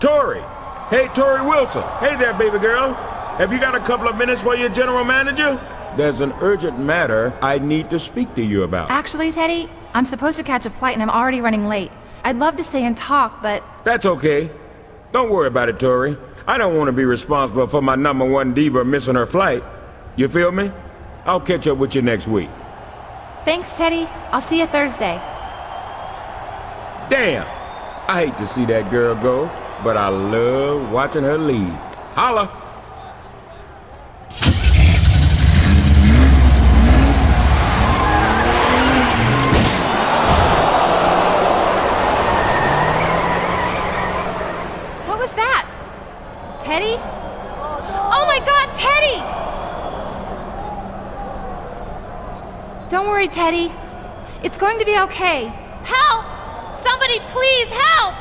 Tori! Hey, Tori Wilson. Hey there, baby girl. Have you got a couple of minutes for your general manager? There's an urgent matter I need to speak to you about. Actually, Teddy, I'm supposed to catch a flight and I'm already running late. I'd love to stay and talk, but... That's okay. Don't worry about it, Tori. I don't want to be responsible for my #1 diva missing her flight. You feel me? I'll catch up with you next week. Thanks, Teddy. I'll see you Thursday. Damn! I hate to see that girl go, but I love watching her leave. Holla! What was that? Teddy? Oh my God, Teddy! Don't worry, Teddy. It's going to be okay. Help! Somebody please help!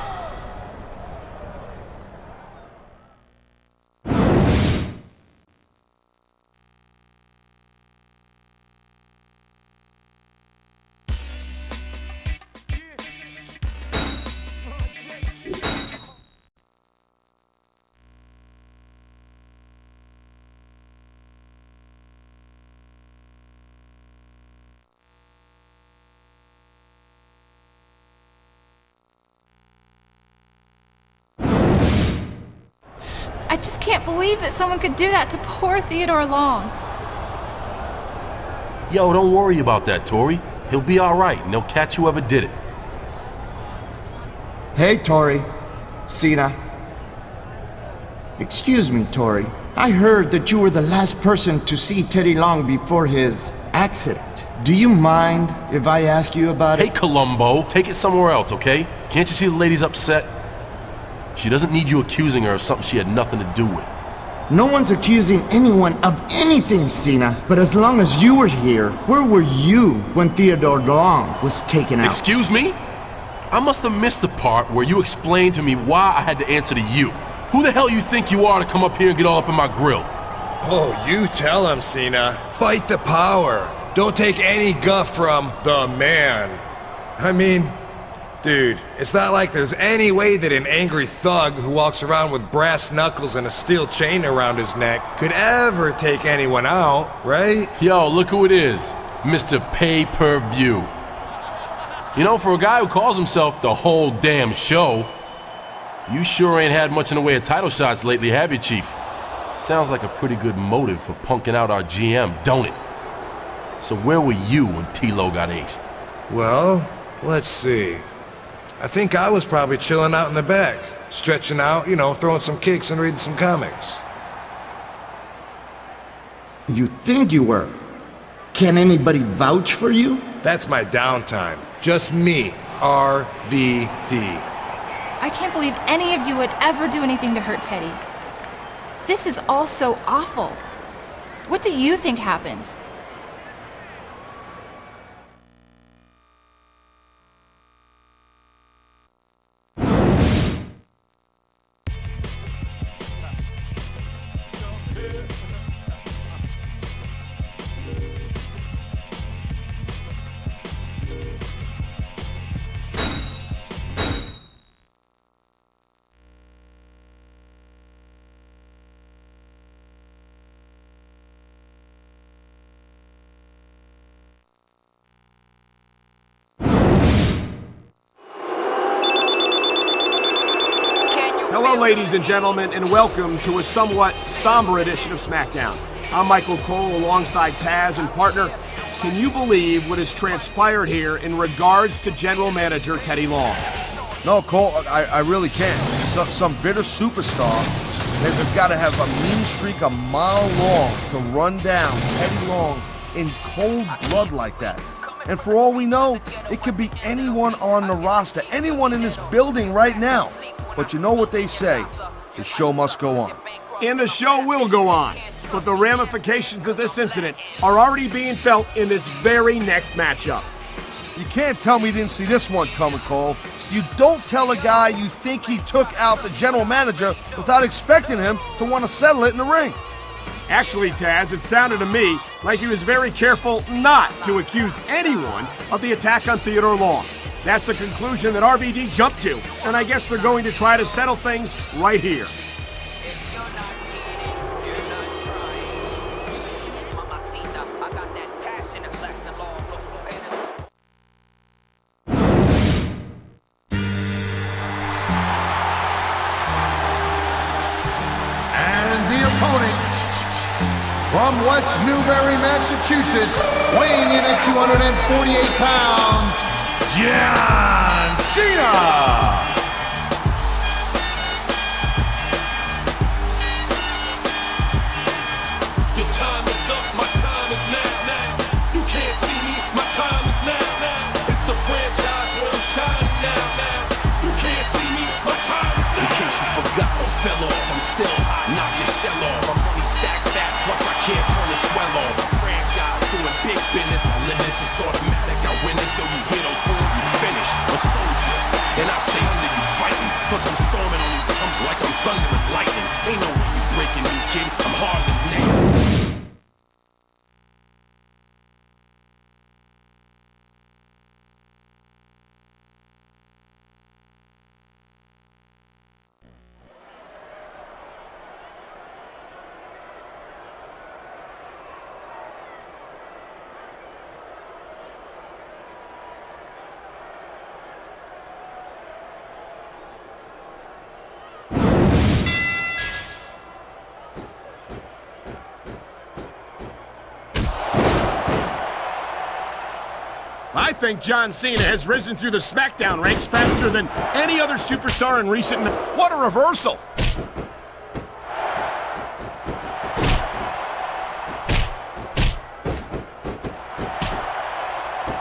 I just can't believe that someone could do that to poor Theodore Long. Yo, don't worry about that, Tori. He'll be all right, and they'll catch whoever did it. Hey, Tori. Cena. Excuse me, Tori. I heard that you were the last person to see Teddy Long before his accident. Do you mind if I ask you about it? Hey, Columbo, take it somewhere else, okay? Can't you see the lady's upset? She doesn't need you accusing her of something she had nothing to do with. No one's accusing anyone of anything, Cena. But as long as you were here, where were you when Theodore Long was taken out? Excuse me? I must have missed the part where you explained to me why I had to answer to you. Who the hell you think you are to come up here and get all up in my grill? Oh, you tell him, Cena. Fight the power. Don't take any guff from the man. I mean, dude, it's not like there's any way that an angry thug who walks around with brass knuckles and a steel chain around his neck could ever take anyone out, right? Yo, look who it is. Mr. Pay-Per-View. You know, for a guy who calls himself the whole damn show, you sure ain't had much in the way of title shots lately, have you, Chief? Sounds like a pretty good motive for punking out our GM, don't it? So where were you when T-Lo got aced? Well, let's see. I think I was probably chilling out in the back, stretching out, you know, throwing some kicks and reading some comics. You think you were? Can anybody vouch for you? That's my downtime. Just me, RVD. I can't believe any of you would ever do anything to hurt Teddy. This is all so awful. What do you think happened? Hello, ladies and gentlemen, and welcome to a somewhat somber edition of Smackdown. I'm Michael Cole alongside Taz and partner. Can you believe what has transpired here in regards to General Manager Teddy Long? No, Cole, I really can't. Some bitter superstar has got to have a mean streak a mile long to run down Teddy Long in cold blood like that. And for all we know, it could be anyone on the roster, anyone in this building right now. But you know what they say, the show must go on. And the show will go on, but the ramifications of this incident are already being felt in this very next matchup. You can't tell me you didn't see this one coming, Cole. You don't tell a guy you think he took out the general manager without expecting him to want to settle it in the ring. Actually, Taz, it sounded to me like he was very careful not to accuse anyone of the attack on Theodore Long. That's the conclusion that RVD jumped to, and I guess they're going to try to settle things right here. From West Newbury, Massachusetts, weighing in at 248 pounds, John Cena! Your time is up, my time is now. You can't see me, my time is now. It's the franchise where I'm shining now. You can't see me, my time is now. In case you forgot or fell off, I'm still hot, knock your shell off. My money stacked fat, plus I can't turn the swell off. A franchise doing big business, I live this, it's automatic, I win it, so you hear those words, you finish. A soldier, and I stay under you fighting, plus I'm storming on you chumps like I'm thunder and lightning. Ain't no way you breaking me, kid, I'm harder than nails. I think John Cena has risen through the Smackdown ranks faster than any other superstar in recent... What a reversal!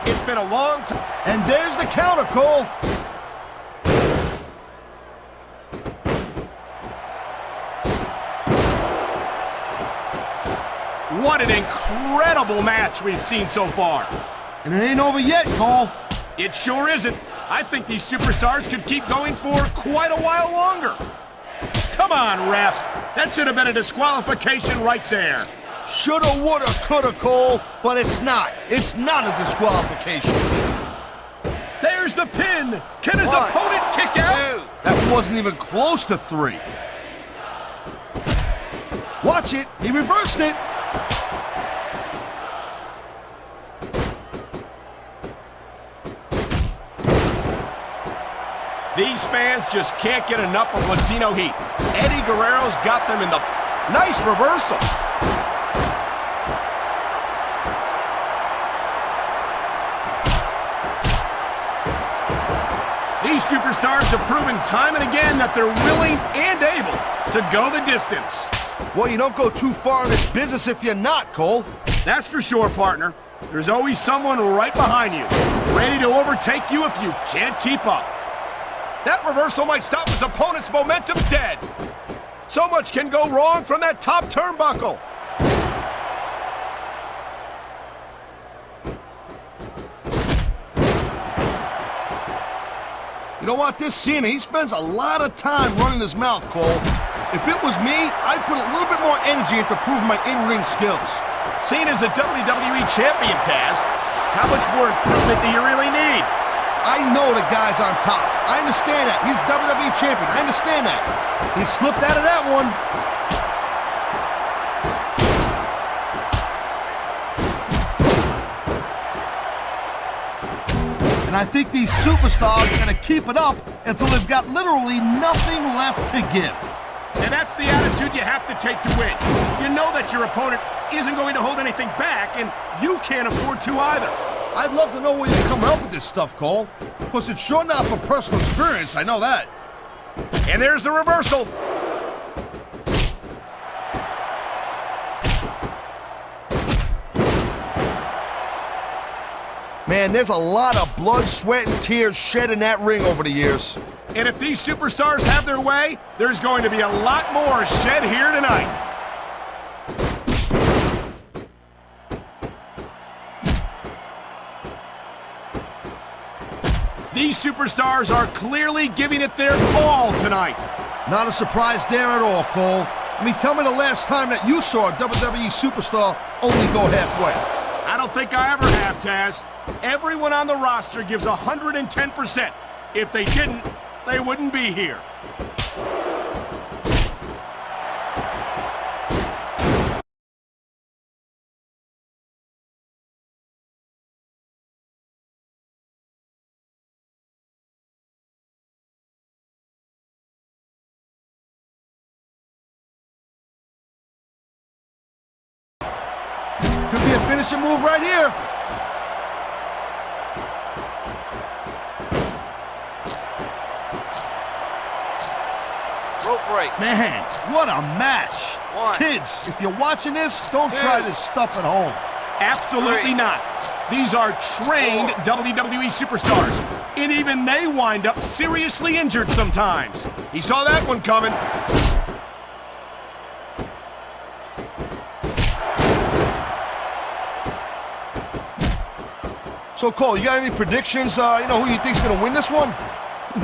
It's been a long time. And there's the counter, Cole. What an incredible match we've seen so far. And it ain't over yet, Cole. It sure isn't. I think these superstars could keep going for quite a while longer. Come on, ref. That should have been a disqualification right there. Shoulda, woulda, coulda, Cole, but it's not. It's not a disqualification. There's the pin. Can his opponent kick out? That wasn't even close to 3. Watch it. He reversed it. These fans just can't get enough of Latino heat. Eddie Guerrero's got them in the... Nice reversal. These superstars have proven time and again that they're willing and able to go the distance. Well, you don't go too far in this business if you're not, Cole. That's for sure, partner. There's always someone right behind you, ready to overtake you if you can't keep up. That reversal might stop his opponent's momentum dead. So much can go wrong from that top turnbuckle. You know what? This Cena, he spends a lot of time running his mouth, Cole. If it was me, I'd put a little bit more energy into proving my in-ring skills. Cena's the WWE champion, Taz. How much more improvement do you really need? I know the guy's on top. I understand that. He's WWE champion. I understand that. He slipped out of that one. And I think these superstars are going to keep it up until they've got literally nothing left to give. And that's the attitude you have to take to win. You know that your opponent isn't going to hold anything back, and you can't afford to either. I'd love to know where you're coming up with this stuff, Cole. Because it's sure not from personal experience, I know that. And there's the reversal. Man, there's a lot of blood, sweat, and tears shed in that ring over the years. And if these superstars have their way, there's going to be a lot more shed here tonight. These superstars are clearly giving it their all tonight. Not a surprise there at all, Cole. I mean, tell me the last time that you saw a WWE superstar only go halfway. I don't think I ever have, Taz. Everyone on the roster gives 110%. If they didn't, they wouldn't be here. Could be a finishing move right here. Rope break. Man, what a match. Kids, if you're watching this, don't try this stuff at home. Absolutely not. These are trained WWE superstars, and even they wind up seriously injured sometimes. He saw that one coming. So, Cole, you got any predictions, who you think's gonna win this one?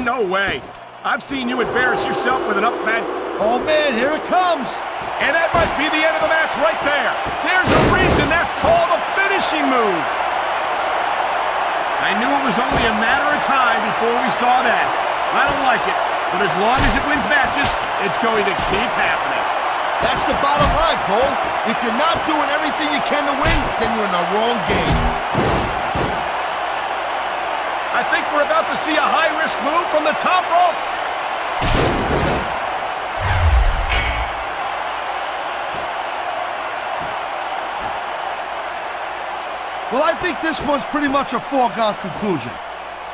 No way. I've seen you embarrass yourself with an up bad. Oh, man, here it comes. And that might be the end of the match right there. There's a reason that's called a finishing move. I knew it was only a matter of time before we saw that. I don't like it, but as long as it wins matches, it's going to keep happening. That's the bottom line, Cole. If you're not doing everything you can to win, then you're in the wrong game. I think we're about to see a high-risk move from the top rope. Well, I think this one's pretty much a foregone conclusion.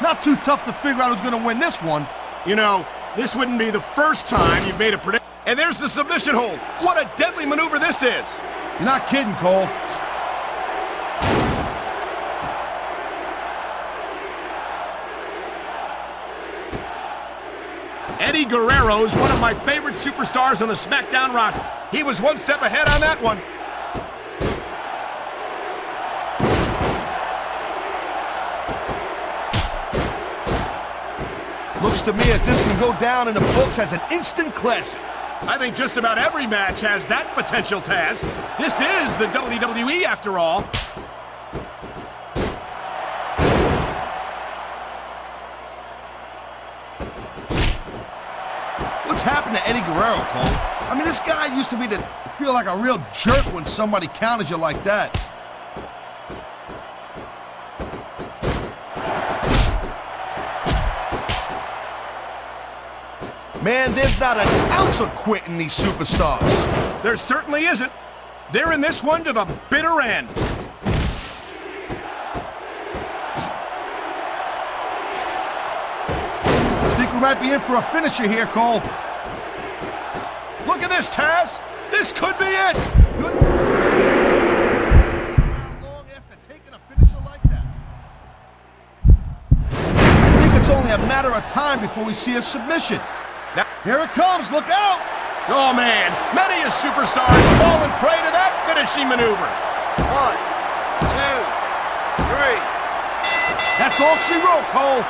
Not too tough to figure out who's going to win this one. You know, this wouldn't be the first time you've made a prediction. And there's the submission hold. What a deadly maneuver this is. You're not kidding, Cole. Eddie Guerrero is one of my favorite superstars on the Smackdown roster. He was one step ahead on that one. Looks to me as this can go down in the books as an instant classic. I think just about every match has that potential, Taz. This is the WWE after all. What's happened to Eddie Guerrero, Cole? I mean, this guy used to be to feel like a real jerk when somebody counters you like that. Man, there's not an ounce of quit in these superstars. There certainly isn't. They're in this one to the bitter end. I think we might be in for a finisher here, Cole. Look at this, Taz. This could be it. Good. Long after taking a finisher like that. I think it's only a matter of time before we see a submission. Now, here it comes, look out! Oh man, many a superstars fallen prey to that finishing maneuver. 1, 2, 3. That's all she wrote, Cole.